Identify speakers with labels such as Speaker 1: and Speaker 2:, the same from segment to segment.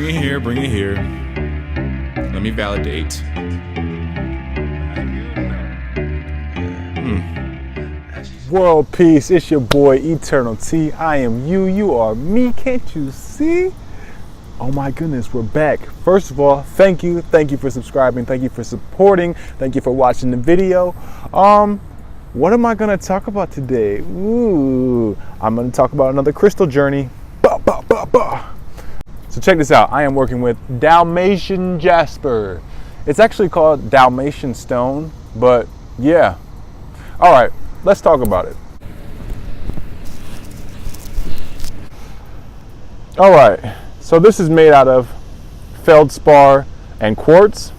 Speaker 1: Bring it here, bring it here. Let me validate.
Speaker 2: World peace, it's your boy Eternal T. I am you, you are me, can't you see? Oh my goodness, we're back. First of all, thank you for subscribing, thank you for supporting, thank you for watching the video. What am I gonna talk about today? Ooh, I'm gonna talk about another crystal journey. So check this out, I am working with Dalmatian Jasper. It's actually called Dalmatian stone, but yeah. All right, let's talk about it. All right, so this is made out of feldspar and quartz.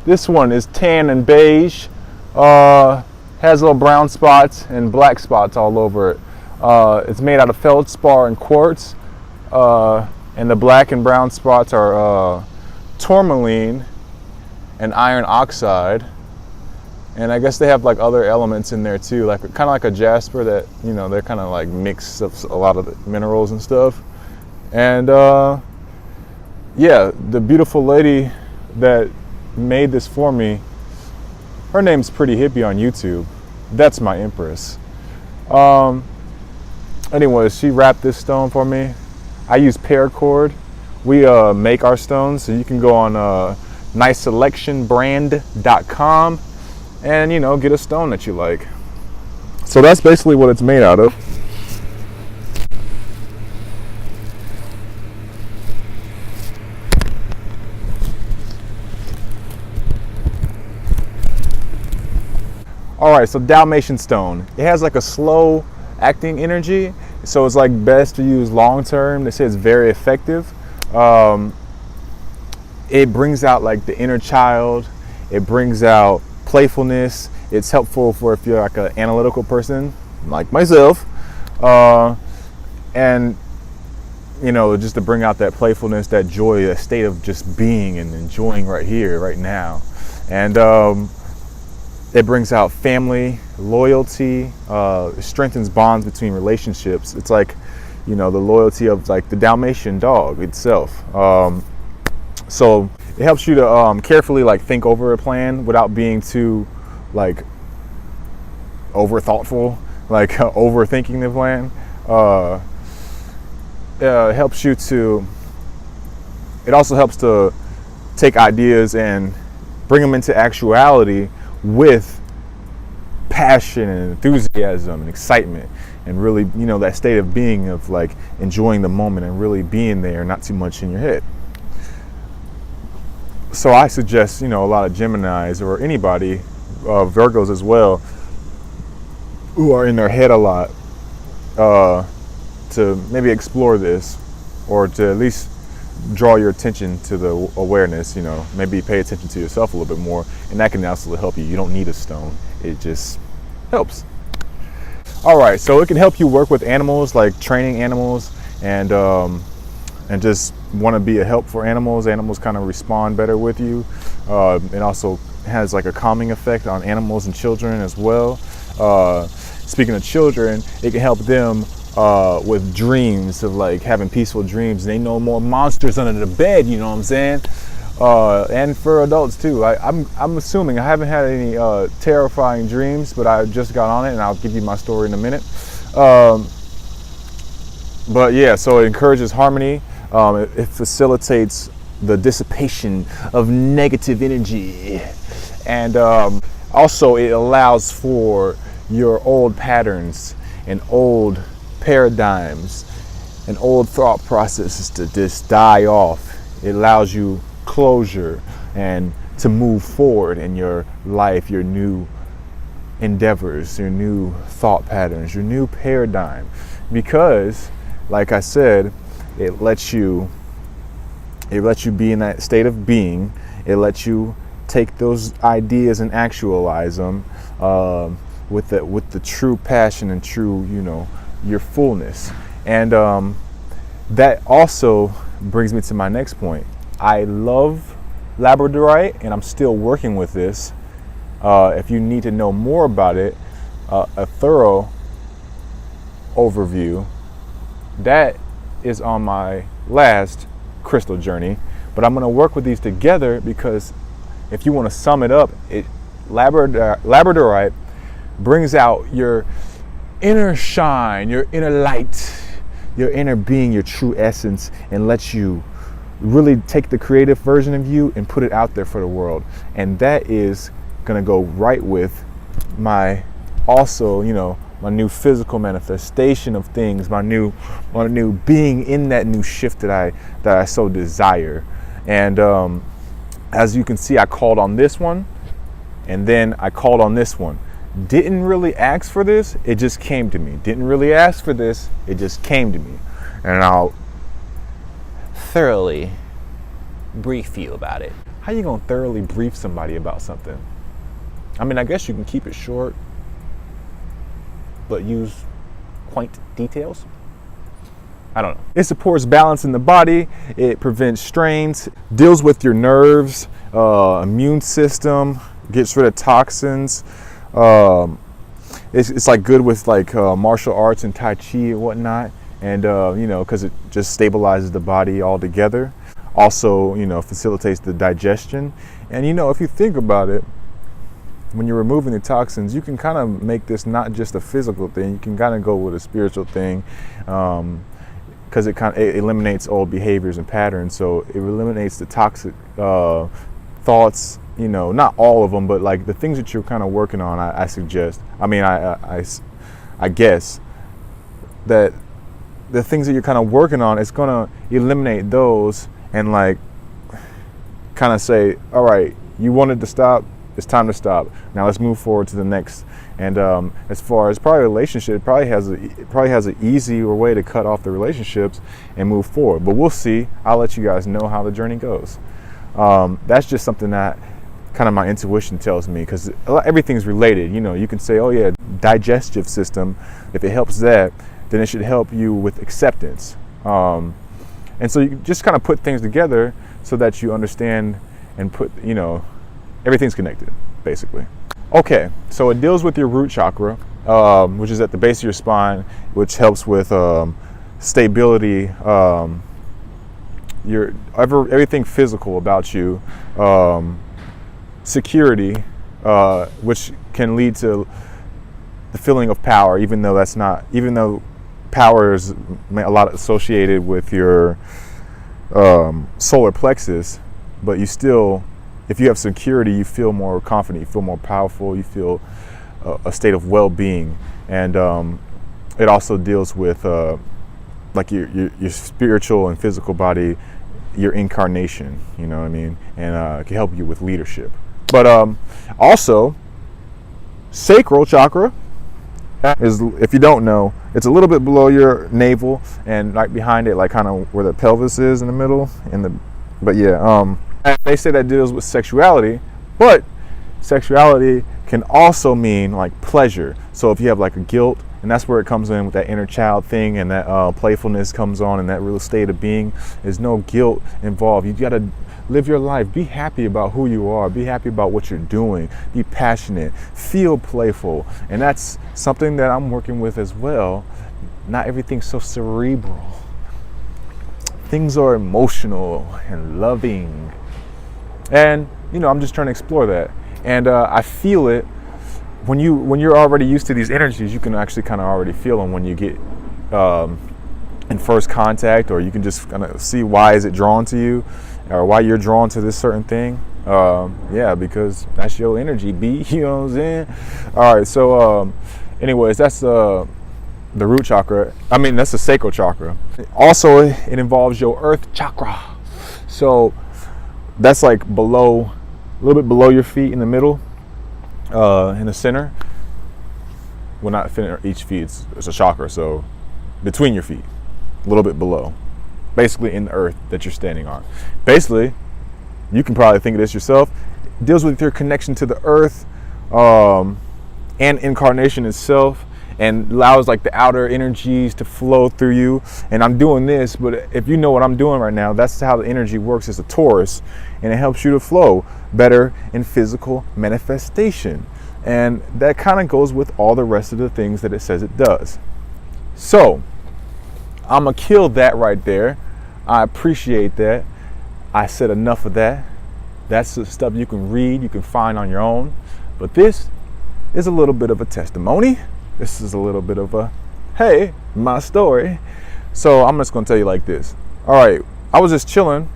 Speaker 2: This one is tan and beige, has little brown spots and black spots all over it. It's made out of feldspar and quartz, and the black and brown spots are tourmaline and iron oxide. And I guess they have like other elements in there too, like kind of like a jasper that, you know, they're kind of like mix of a lot of the minerals and stuff. And yeah, the beautiful lady that made this for me, her name's Pretty Hippie on YouTube. That's my empress. Anyways, she wrapped this stone for me. I use paracord. We make our stones, so you can go on niceselectionbrand.com and, you know, get a stone that you like. So that's basically what it's made out of. All right, so Dalmatian stone, it has like a slow acting energy, so it's like best to use long term. They say it's very effective. It brings out like the inner child. It brings out playfulness. It's helpful for if you're like an analytical person like myself, and you know, just to bring out that playfulness, that joy, that state of just being and enjoying right here, right now. And it brings out family, loyalty, strengthens bonds between relationships. It's like, you know, the loyalty of like the Dalmatian dog itself. So it helps you to carefully like think over a plan without being too like over thoughtful, like overthinking the plan. It helps you to, it also helps to take ideas and bring them into actuality with passion and enthusiasm and excitement, and really, you know, that state of being of like enjoying the moment and really being there, not too much in your head. So I suggest, you know, a lot of Geminis or anybody, Virgos as well, who are in their head a lot, to maybe explore this, or to at least draw your attention to the awareness, you know, maybe pay attention to yourself a little bit more, and that can also help you. You don't need a stone, it just helps. All right, so it can help you work with animals, like training animals, and just want to be a help for animals. Animals kind of respond better with you. It also has like a calming effect on animals and children as well. Speaking of children, it can help them with dreams, of like having peaceful dreams. They know more monsters under the bed, you know what I'm saying? And for adults too. I'm assuming, I haven't had any terrifying dreams, but I just got on it, and I'll give you my story in a minute. But yeah, so it encourages harmony. It facilitates the dissipation of negative energy, and also it allows for your old patterns and old paradigms and old thought processes to just die off. It allows you closure and to move forward in your life, your new endeavors, your new thought patterns, your new paradigm, because like I said, it lets you be in that state of being. It lets you take those ideas and actualize them with the true passion and true, you know, your fullness. And that also brings me to my next point. I love labradorite, and I'm still working with this. If you need to know more about it, a thorough overview, that is on my last crystal journey, but I'm going to work with these together because if you want to sum it up, labradorite brings out your inner shine, your inner light, your inner being, your true essence, and lets you really take the creative version of you and put it out there for the world. And that is going to go right with my my new physical manifestation of things, my new being in that new shift that I so desire. And as you can see, I called on this one, and then I called on this one. Didn't really ask for this, it just came to me. Didn't really ask for this, it just came to me. And I'll thoroughly brief you about it. How you gonna thoroughly brief somebody about something? I mean, I guess you can keep it short, but use quaint details. I don't know. It supports balance in the body. It prevents strains, deals with your nerves, immune system, gets rid of toxins. It's like good with like martial arts and Tai Chi and whatnot. And, because it just stabilizes the body altogether. Also, facilitates the digestion. And, if you think about it, when you're removing the toxins, you can kind of make this not just a physical thing. You can kind of go with a spiritual thing, because it eliminates old behaviors and patterns. So it eliminates the toxic thoughts. Not all of them, but like the things that you're kind of working on. I suggest. I guess that the things that you're kind of working on, it's gonna eliminate those and like kind of say, all right, you wanted to stop. It's time to stop. Now let's move forward to the next. And as far as probably a relationship, it probably has an easier way to cut off the relationships and move forward. But we'll see. I'll let you guys know how the journey goes. That's just something that kind of my intuition tells me, because everything's related. You can say, oh yeah, digestive system. If it helps that, then it should help you with acceptance. And so you just kind of put things together so that you understand and put, everything's connected, basically. Okay, so it deals with your root chakra, which is at the base of your spine, which helps with stability, everything physical about you, security, which can lead to the feeling of power, even though power is a lot associated with your solar plexus, but you still, if you have security, you feel more confident, you feel more powerful, you feel a state of well-being. And it also deals with like your spiritual and physical body, your incarnation, you know what I mean? And can help you with leadership. But also, sacral chakra is, if you don't know, it's a little bit below your navel and right behind it, like kind of where the pelvis is in the middle. They say that deals with sexuality, but sexuality can also mean like pleasure. So if you have like a guilt, and that's where it comes in with that inner child thing, and that playfulness comes on, and that real state of being, there's no guilt involved. You got to live your life. Be happy about who you are. Be happy about what you're doing. Be passionate. Feel playful. And that's something that I'm working with as well. Not everything's so cerebral. Things are emotional and loving. And, I'm just trying to explore that. And I feel it. When you're already used to these energies, you can actually kind of already feel them when you get in first contact, or you can just kind of see why is it drawn to you, or why you're drawn to this certain thing. Because that's your energy, B. You know what I'm saying? All right. So, anyways, that's the root chakra. That's the sacral chakra. Also, it involves your earth chakra. So that's like a little bit below your feet in the middle, in the center. Well, not each feet, it's a chakra. So between your feet, a little bit below, basically in the earth that you're standing on. Basically, you can probably think of this yourself. It deals with your connection to the earth, and incarnation itself, and allows like the outer energies to flow through you. And I'm doing this, but if you know what I'm doing right now, that's how the energy works as a Taurus, and it helps you to flow better in physical manifestation. And that kind of goes with all the rest of the things that it says it does. So I'm gonna kill that right there. I appreciate that. I said enough of that. That's the stuff you can read, you can find on your own. But this is a little bit of a testimony. This is a little bit of a, hey, my story. So I'm just gonna tell you like this. All right, I was just chilling.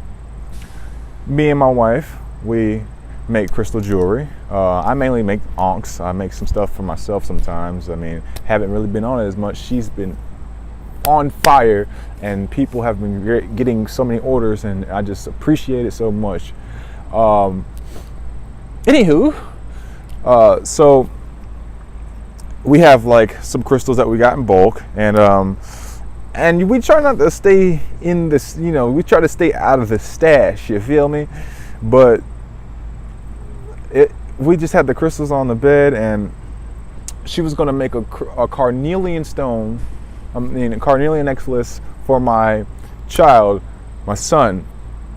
Speaker 2: Me and my wife, we make crystal jewelry. I mainly make onks. I make some stuff for myself sometimes. I mean, haven't really been on it as much. She's been on fire, and people have been getting so many orders, and I just appreciate it so much. Anywho, so we have like some crystals that we got in bulk, and we try not to stay in this, we try to stay out of the stash, you feel me? But we just had the crystals on the bed, and she was going to make a carnelian stone, a carnelian necklace for my child, my son,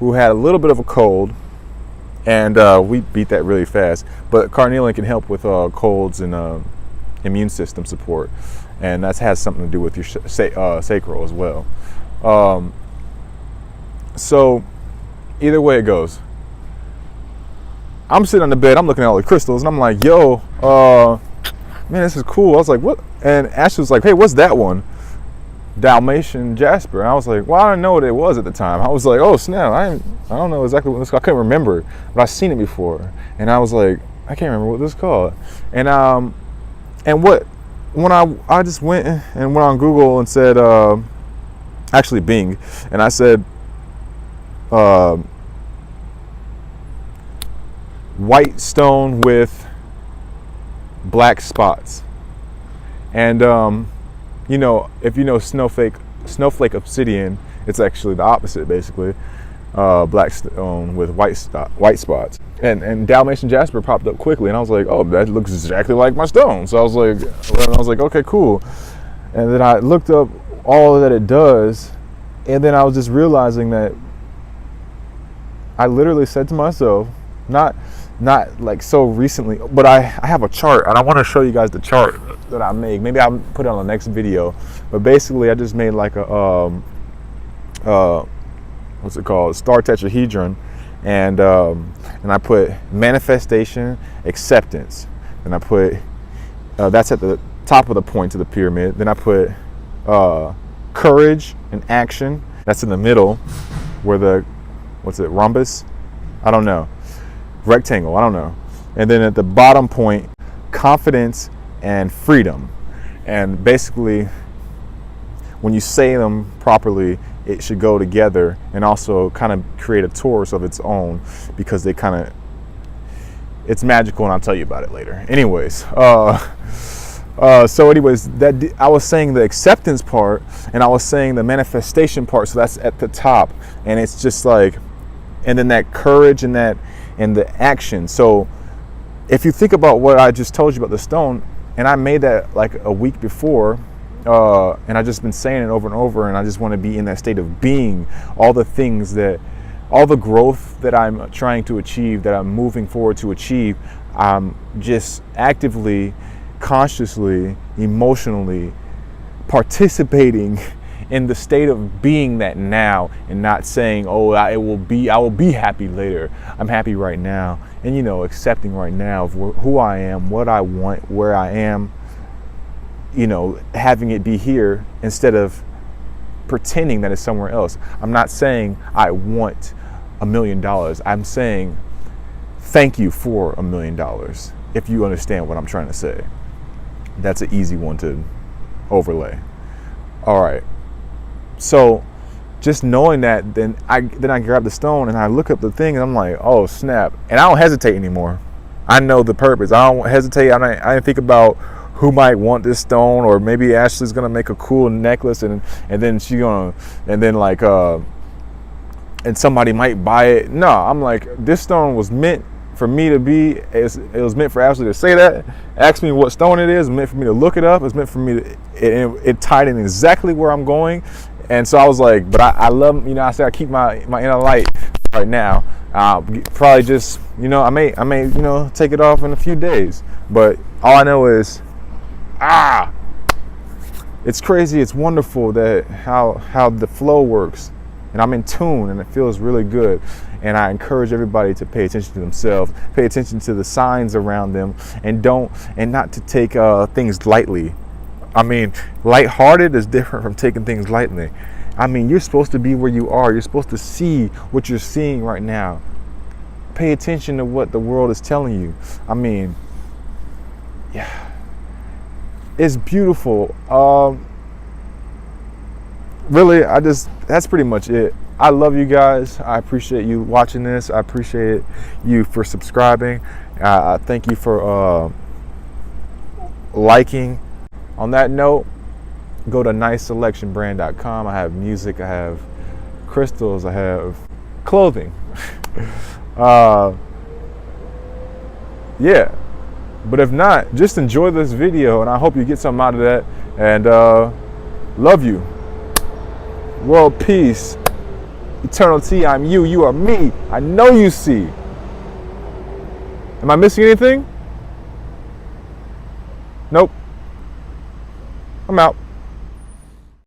Speaker 2: who had a little bit of a cold, and we beat that really fast. But carnelian can help with colds and immune system support, and that has something to do with your sacral as well. So either way it goes, I'm sitting on the bed, I'm looking at all the crystals, and I'm like, yo, man, this is cool. I was like, what? And Ashley was like, hey, what's that one? Dalmatian Jasper. And I was like, well, I didn't know what it was at the time. I was like, oh snap, I don't know exactly what this is called. I couldn't remember, but I've seen it before. And I was like, I can't remember what this is called. And when I just went and went on Google and said, actually Bing, and I said, white stone with black spots. And if you know snowflake obsidian, it's actually the opposite, basically. Black stone with white spots. And Dalmatian Jasper popped up quickly, and I was like, oh, that looks exactly like my stone. So I was like, okay, cool. And then I looked up all that it does, and then I was just realizing that I literally said to myself, not like so recently, but I have a chart, and I want to show you guys the chart that I make. Maybe I'll put it on the next video. But basically, I just made like a what's it called? Star tetrahedron, and I put manifestation, acceptance, and I put that's at the top of the point of the pyramid. Then I put courage and action. That's in the middle, where the rhombus? I don't know. Rectangle, I don't know. And then at the bottom point, confidence and freedom. And basically, when you say them properly, it should go together and also kind of create a torus of its own, because it's magical, and I'll tell you about it later. Anyways, so anyways, I was saying the acceptance part, and I was saying the manifestation part, so that's at the top, and it's just like, and then that courage and the action. So if you think about what I just told you about the stone, and I made that like a week before, and I've just been saying it over and over, and I just want to be in that state of being, all the growth that I'm trying to achieve, that I'm moving forward to achieve, I'm just actively, consciously, emotionally participating in the state of being that now, and not saying, oh, I will be happy later. I'm happy right now, and accepting right now of who I am, what I want, where I am, having it be here instead of pretending that it's somewhere else. I'm not saying I want $1 million. I'm saying thank you for $1 million, if you understand what I'm trying to say. That's an easy one to overlay. All right. So just knowing that, then I grab the stone and I look up the thing, and I'm like, oh snap. And I don't hesitate anymore. I know the purpose. I don't hesitate. I didn't think about who might want this stone, or maybe Ashley's gonna make a cool necklace, and then and somebody might buy it. No, I'm like, this stone was meant for me to be. It was meant for Ashley to say that, ask me what stone it is. It was meant for me to look it up. It's meant for me to. It tied in exactly where I'm going. And so I was like, but I love, I said I keep my inner light right now. Probably just, I may, take it off in a few days. But all I know is, it's crazy. It's wonderful that how the flow works. and I'm in tune, and it feels really good. And I encourage everybody to pay attention to themselves, pay attention to the signs around them, and not to take things lightly. I mean, lighthearted is different from taking things lightly. I mean, you're supposed to be where you are. You're supposed to see what you're seeing right now. Pay attention to what the world is telling you. I mean, yeah, it's beautiful. Really, that's pretty much it. I love you guys. I appreciate you watching this. I appreciate you for subscribing. I thank you for liking. On that note, go to niceselectionbrand.com. I have music, I have crystals, I have clothing. Yeah. But if not, just enjoy this video, and I hope you get something out of that. And love you. World peace. Eternity, I'm you, you are me. I know you see. Am I missing anything? Nope. I'm out.